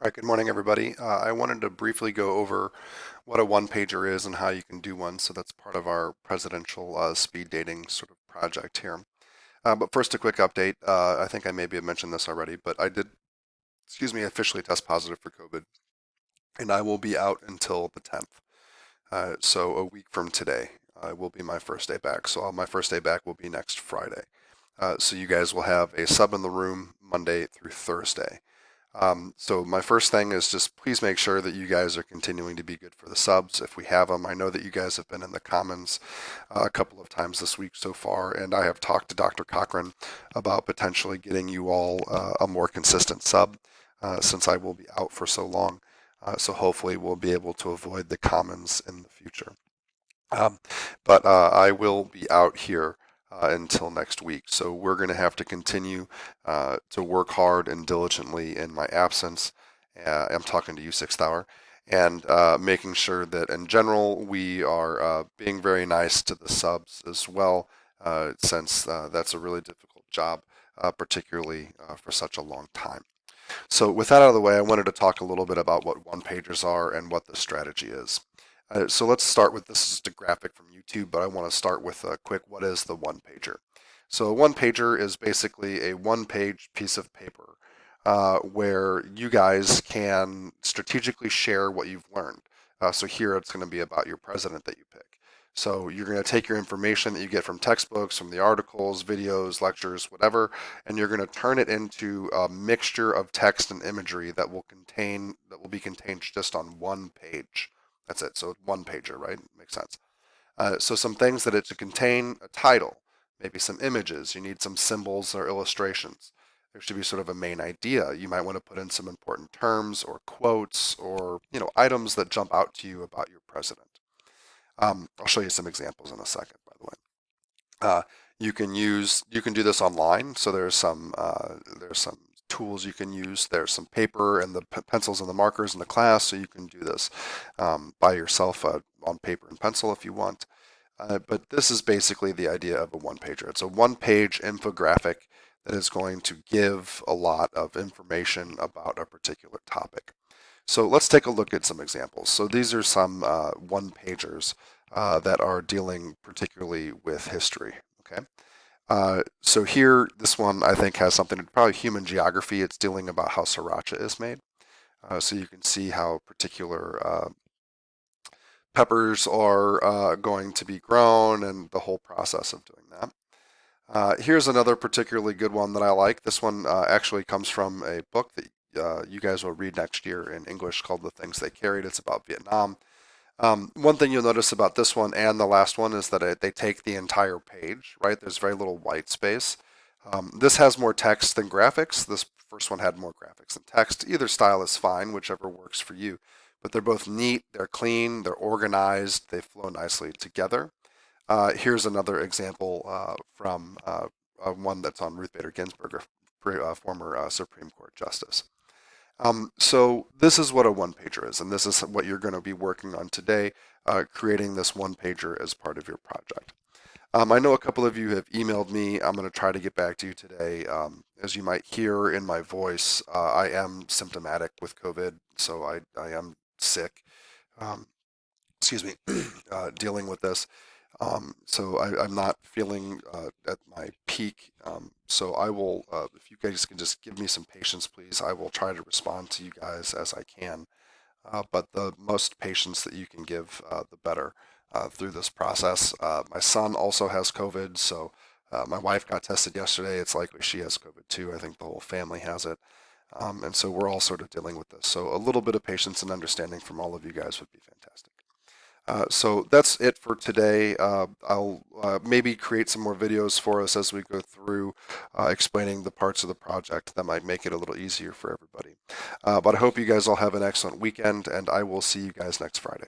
All right, good morning, everybody. I wanted to briefly go over what a one-pager is and how you can do one. So that's part of our presidential speed dating sort of project here. But first, a quick update. I think I maybe have mentioned this already, but I did, officially test positive for COVID, and I will be out until the 10th. So a week from today will be my first day back. So my first day back will be next Friday. So you guys will have a sub in the room Monday through Thursday. So my first thing is just please make sure that you guys are continuing to be good for the subs if we have them. I know that you guys have been in the Commons a couple of times this week so far, and I have talked to Dr. Cochran about potentially getting you all a more consistent sub since I will be out for so long. So hopefully we'll be able to avoid the Commons in the future. Um, but I will be out here until next week. So we're going to have to continue to work hard and diligently in my absence. I'm talking to you, Sixth Hour, and making sure that in general we are being very nice to the subs as well, since that's a really difficult job, particularly for such a long time. So with that out of the way, I wanted to talk a little bit about what one-pagers are and what the strategy is. So let's start with this is just a graphic from YouTube, but I want to start with a quick what is the one-pager. So a one-pager is basically a one-page piece of paper where you guys can strategically share what you've learned. So here it's going to be about your president that you pick. So you're going to take your information that you get from textbooks, from the articles, videos, lectures, whatever, and you're going to turn it into a mixture of text and imagery that will be contained just on one page. That's it. So one pager, right? Makes sense. So some things that it should contain: a title, maybe some images. You need some symbols or illustrations. There should be sort of a main idea. You might want to put in some important terms or quotes or items that jump out to you about your president. I'll show you some examples in a second, by the way. You can do this online. So there's some tools you can use. There's some paper and the pencils and the markers in the class, so you can do this by yourself on paper and pencil if you want. But this is basically the idea of a one pager. It's a one-page infographic that is going to give a lot of information about a particular topic. So let's take a look at some examples. So these are some one pagers that are dealing particularly with history. Okay. So here, this one I think has something to probably human geography. It's dealing about how sriracha is made. So you can see how particular peppers are going to be grown and the whole process of doing that. Here's another particularly good one that I like. This one actually comes from a book that you guys will read next year in English called The Things They Carried. It's about Vietnam. One thing you'll notice about this one and the last one is that they take the entire page, right? There's very little white space. This has more text than graphics. This first one had more graphics than text. Either style is fine, whichever works for you. But they're both neat, they're clean, they're organized, they flow nicely together. Here's another example from one that's on Ruth Bader Ginsburg, a former Supreme Court Justice. So this is what a one-pager is, and this is what you're going to be working on today, creating this one-pager as part of your project. I know a couple of you have emailed me. I'm going to try to get back to you today. As you might hear in my voice, I am symptomatic with COVID, so I am sick. Um, excuse me, dealing with this. So I'm not feeling at my peak. So I will, if you guys can just give me some patience, please, I will try to respond to you guys as I can. But the most patience that you can give, the better through this process. My son also has COVID, so my wife got tested yesterday. It's likely she has COVID too. I think the whole family has it. And so we're all sort of dealing with this. So a little bit of patience and understanding from all of you guys would be fantastic. So that's it for today. I'll maybe create some more videos for us as we go through explaining the parts of the project that might make it a little easier for everybody. But I hope you guys all have an excellent weekend, and I will see you guys next Friday.